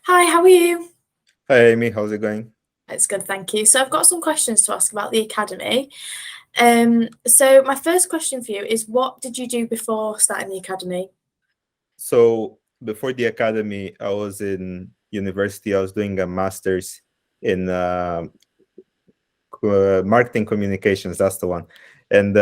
Hi, how are you? Hi Amy, how's it going? It's good, thank you. So I've got some questions to ask about the academy. So my first question for you is, what did you do before starting the academy? So before the academy, I was in university. I was doing a master's in marketing communications. That's the one. And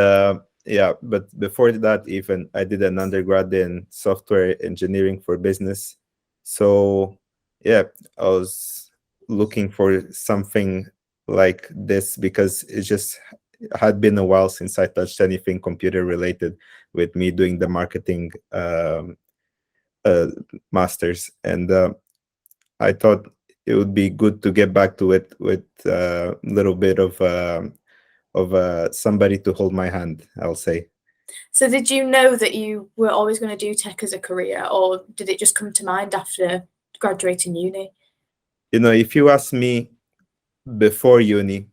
yeah, but before that, even I did an undergrad in software engineering for business. So yeah, I was looking for something like this because it just had been a while since I touched anything computer related with me doing the marketing uh, masters, and I thought it would be good to get back to it with a little bit of somebody to hold my hand, I'll say. So did you know that you were always going to do tech as a career, or did it just come to mind after graduating uni? If you ask me before uni,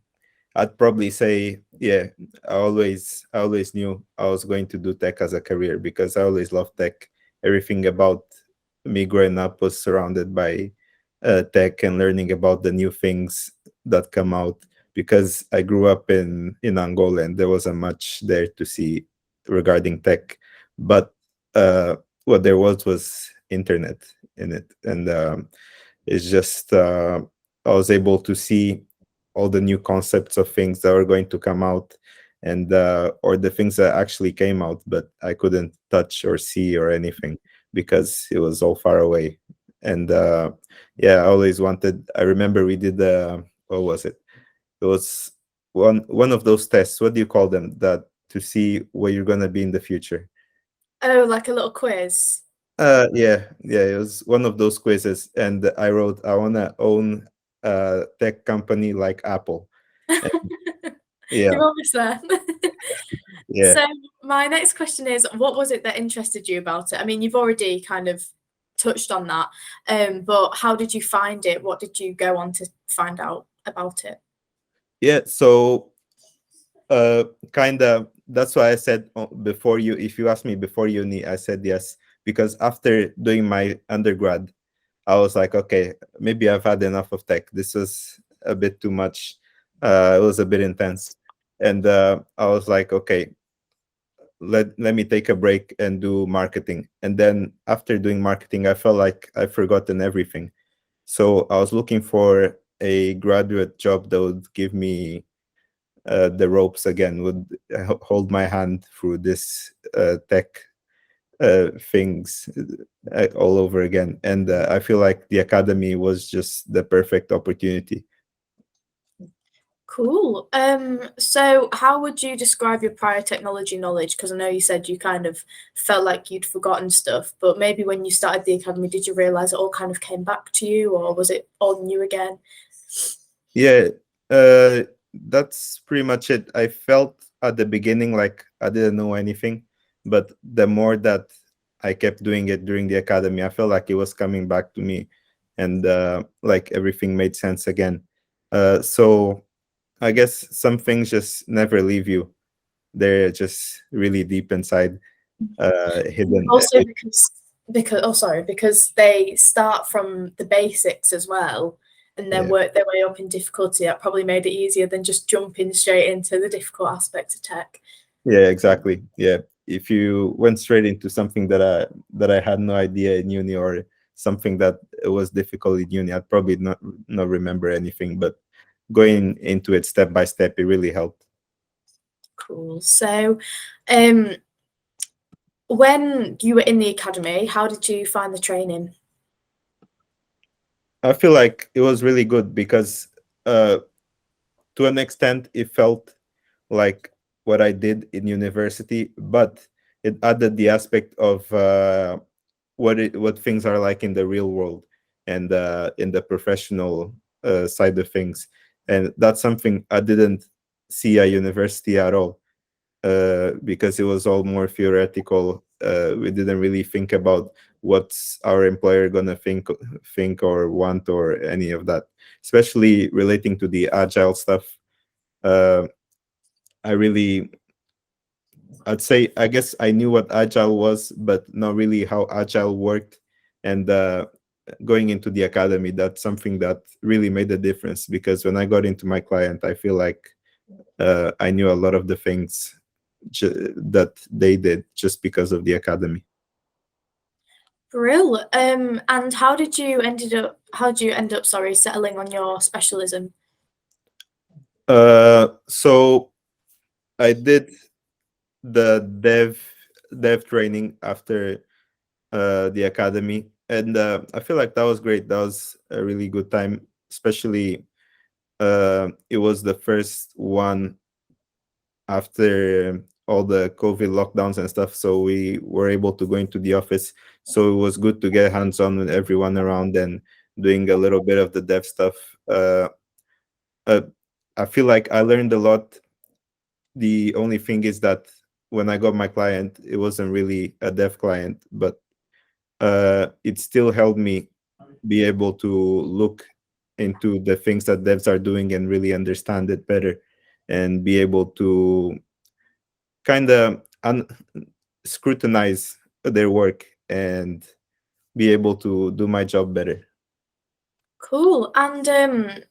I'd probably say, yeah, I always knew I was going to do tech as a career because I always loved tech. Everything about me growing up was surrounded by tech and learning about the new things that come out because I grew up in Angola and there wasn't much there to see regarding tech. But what there was internet in it. And it's just I was able to see all the new concepts of things that were going to come out and or the things that actually came out but I couldn't touch or see or anything because it was all far away. And yeah, I always wanted. I remember we did the what was it? It was one of those tests. What do you call them? That to see where you're gonna be in the future. Oh, like a little quiz. Yeah, it was one of those quizzes, and I wrote, I wanna own a tech company like Apple. And yeah, You're almost there. yeah, So my next question is, what was it that interested you about it? I mean, you've already kind of touched on that, but how did you find it? What did you go on to find out about it? yeah. So kind of that's why I said before you. If you asked me before uni, I said yes because after doing my undergrad, I was like, okay, maybe I've had enough of tech. This was a bit too much. It was a bit intense, and I was like, okay, let me take a break and do marketing. And then after doing marketing, I felt like I've forgotten everything. So I was looking for a graduate job that would give me the ropes again, would hold my hand through this tech things all over again. And I feel like the academy was just the perfect opportunity. Cool. So how would you describe your prior technology knowledge? Because I know you said you kind of felt like you'd forgotten stuff, but maybe when you started the academy, did you realize it all kind of came back to you, or was it all new again? Yeah, that's pretty much it. I felt at the beginning like I didn't know anything, but the more that I kept doing it during the academy, I felt like it was coming back to me, and like everything made sense again. So I guess some things just never leave you. They're just really deep inside, hidden. Also because oh sorry, because they start from the basics as well and then Yeah, work their way up in difficulty. That probably made it easier than just jumping straight into the difficult aspects of tech. yeah, exactly. Yeah, if you went straight into something that I had no idea in uni or something that it was difficult in uni, I'd probably not remember anything. But going into it step by step, it really helped. Cool. So um when you were in the academy, how did you find the training? I feel like it was really good because uh, to an extent, it felt like what I did in university, but it added the aspect of what things are like in the real world and in the professional side of things, and that's something I didn't see at university at all because it was all more theoretical. We didn't really think about what's our employer gonna think or want or any of that, especially relating to the agile stuff. Uh, I really, I'd say, I guess I knew what agile was, but not really how agile worked. And going into the academy, that's something that really made a difference, because when I got into my client, I feel like I knew a lot of the things that they did just because of the academy. Brill. And how did you end up, sorry, settling on your specialism? So I did the dev training after the academy, and I feel like that was great. That was a really good time, especially it was the first one after all the COVID lockdowns and stuff. So we were able to go into the office. So it was good to get hands on with everyone around and doing a little bit of the dev stuff. Uh, I feel like I learned a lot. The only thing is that when I got my client, it wasn't really a dev client, but it still helped me be able to look into the things that devs are doing and really understand it better, and be able to kind of scrutinize their work and be able to do my job better. Cool. And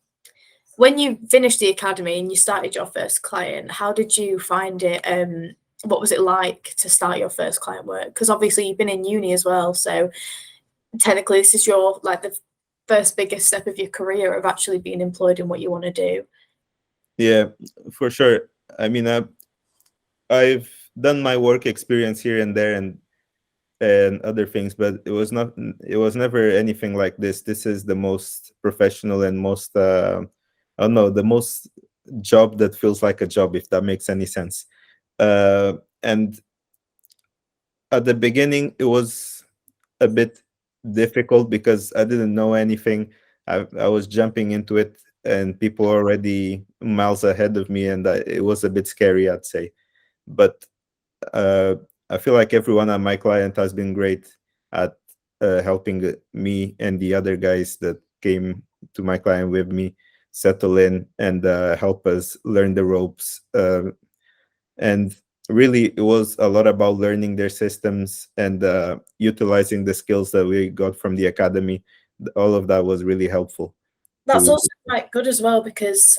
when you finished the academy and you started your first client, how did you find it? What was it like to start your first client work? Because obviously you've been in uni as well, so technically this is your like the first biggest step of your career of actually being employed in what you want to do. Yeah, for sure. I mean, I've done my work experience here and there, and other things, but it was never anything like this. This is the most professional and most I don't know, the most job that feels like a job, if that makes any sense. And at the beginning it was a bit difficult because I didn't know anything. I was jumping into it, and people already miles ahead of me, and it was a bit scary, I'd say. But uh, I feel like everyone at my client has been great at helping me and the other guys that came to my client with me settle in and help us learn the ropes. And really, it was a lot about learning their systems and utilizing the skills that we got from the academy. All of that was really helpful That's to. also quite good as well because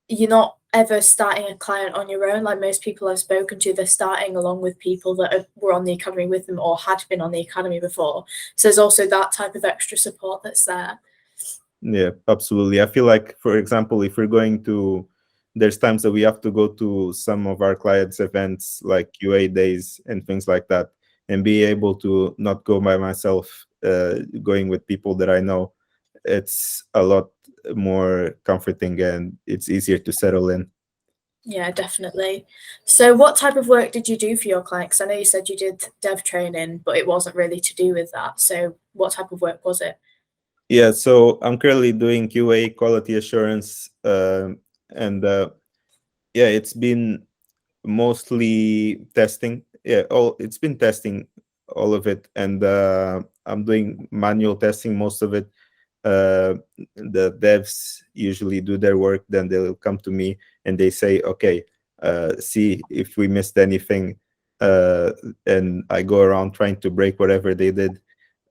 you're not ever starting a client on your own. Like most people I've spoken to, they're starting along with people that were on the academy with them or had been on the academy before. So there's also that type of extra support that's there. Yeah, absolutely. I feel like, for example, if we're going to, there's times that we have to go to some of our clients' events like QA days and things like that, and be able to not go by myself, going with people that I know. It's a lot more comforting and it's easier to settle in. Yeah, definitely. So what type of work did you do for your clients? I know you said you did dev training, but it wasn't really to do with that. So what type of work was it? Yeah, so I'm currently doing QA, quality assurance, and yeah, it's been mostly testing. Yeah, all it's been testing, all of it, and I'm doing manual testing most of it. The devs usually do their work, then they'll come to me and they say, okay, see if we missed anything, uh, and I go around trying to break whatever they did.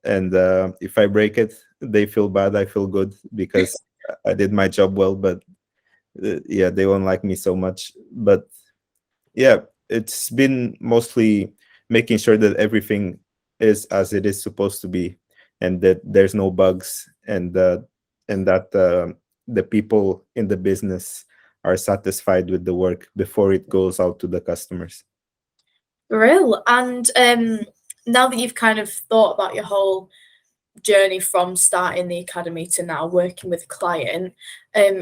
And if I break it, they feel bad, I feel good because I did my job well. But yeah, they won't like me so much. But yeah, it's been mostly making sure that everything is as it is supposed to be, and that there's no bugs, and that the people in the business are satisfied with the work before it goes out to the customers. Real. And now that you've kind of thought about your whole journey from starting the academy to now working with a client,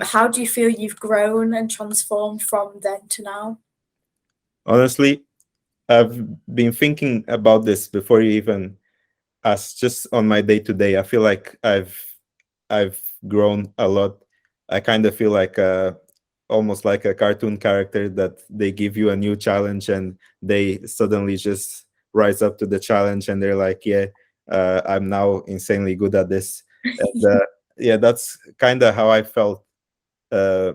how do you feel you've grown and transformed from then to now? Honestly, I've been thinking about this before you even asked. Just on my day to day, I feel like I've grown a lot. I kind of feel like almost like a cartoon character that they give you a new challenge and they suddenly just rise up to the challenge and they're like, yeah, I'm now insanely good at this. And yeah, that's kind of how I felt uh,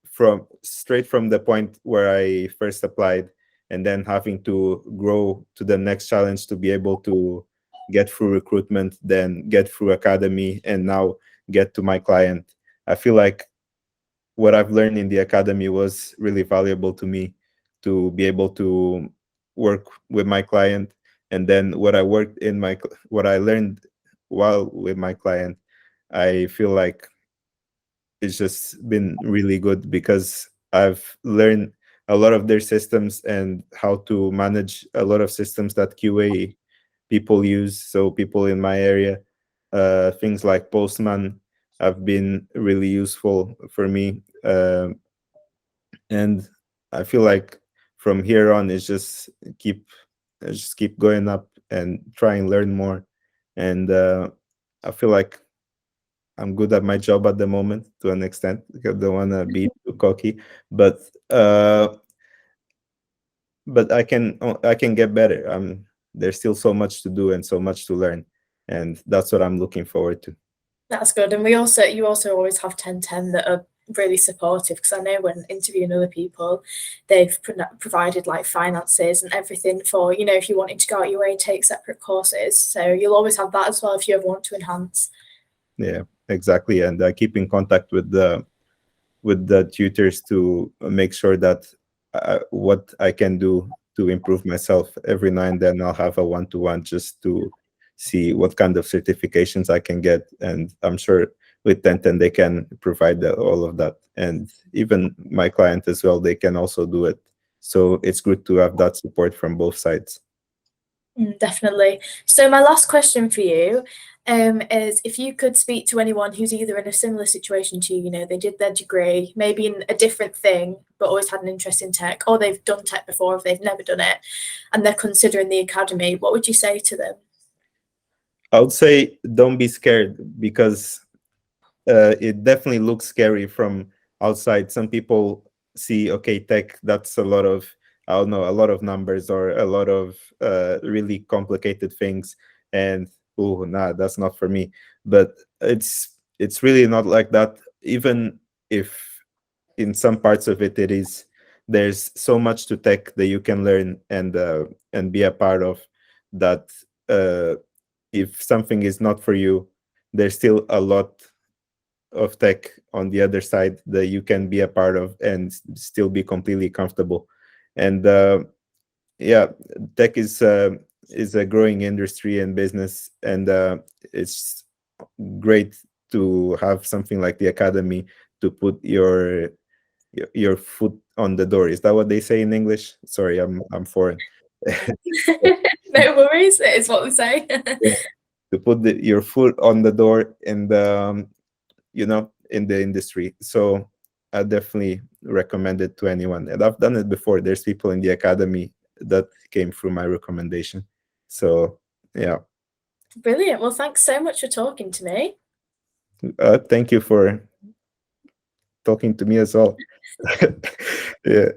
from straight from the point where I first applied, and then having to grow to the next challenge to be able to get through recruitment, then get through academy, and now get to my client. I feel like what I've learned in the academy was really valuable to me to be able to work with my client. And then what I learned while with my client, I feel like it's just been really good because I've learned a lot of their systems and how to manage a lot of systems that QA people use. So people in my area, things like Postman have been really useful for me. And I feel like from here on, keep just keep going up and try and learn more. And I feel like I'm good at my job at the moment to an extent. I don't want to be too cocky, but uh, I can get better. There's still so much to do and so much to learn, and that's what I'm looking forward to. That's good. And you also always have 1010 that are really supportive, because I know when interviewing other people, they've provided like finances and everything for, you know, if you wanted to go out your way, take separate courses. So you'll always have that as well if you ever want to enhance. Yeah, exactly. And I keep in contact with the tutors to make sure that what I can do to improve myself. Every now and then I'll have a one-to-one just to see what kind of certifications I can get. And I'm sure with 1010 they can provide all of that. And even my client as well, they can also do it. So it's good to have that support from both sides. Definitely. So my last question for you is, if you could speak to anyone who's either in a similar situation to you, you know, they did their degree, maybe in a different thing, but always had an interest in tech, or they've done tech before if they've never done it, and they're considering the academy, what would you say to them? I would say don't be scared, because it definitely looks scary from outside. Some people see, okay, tech, that's a lot of, I don't know, a lot of numbers or a lot of really complicated things, and oh, nah, that's not for me. But it's really not like that. Even if in some parts of it is, there's so much to tech that you can learn and be a part of, that if something is not for you, there's still a lot of tech on the other side that you can be a part of and still be completely comfortable. And yeah, tech is a growing industry and business, and it's great to have something like the academy to put your foot on the door. Is that what they say in English? Sorry, I'm foreign. No worries, it is what they say. Yeah, to put your foot on the door in the in the industry. So I definitely recommend it to anyone, and I've done it before. There's people in the academy that came through my recommendation. So yeah. Brilliant. Well, thanks so much for talking to me. Thank you for talking to me as well. Yeah.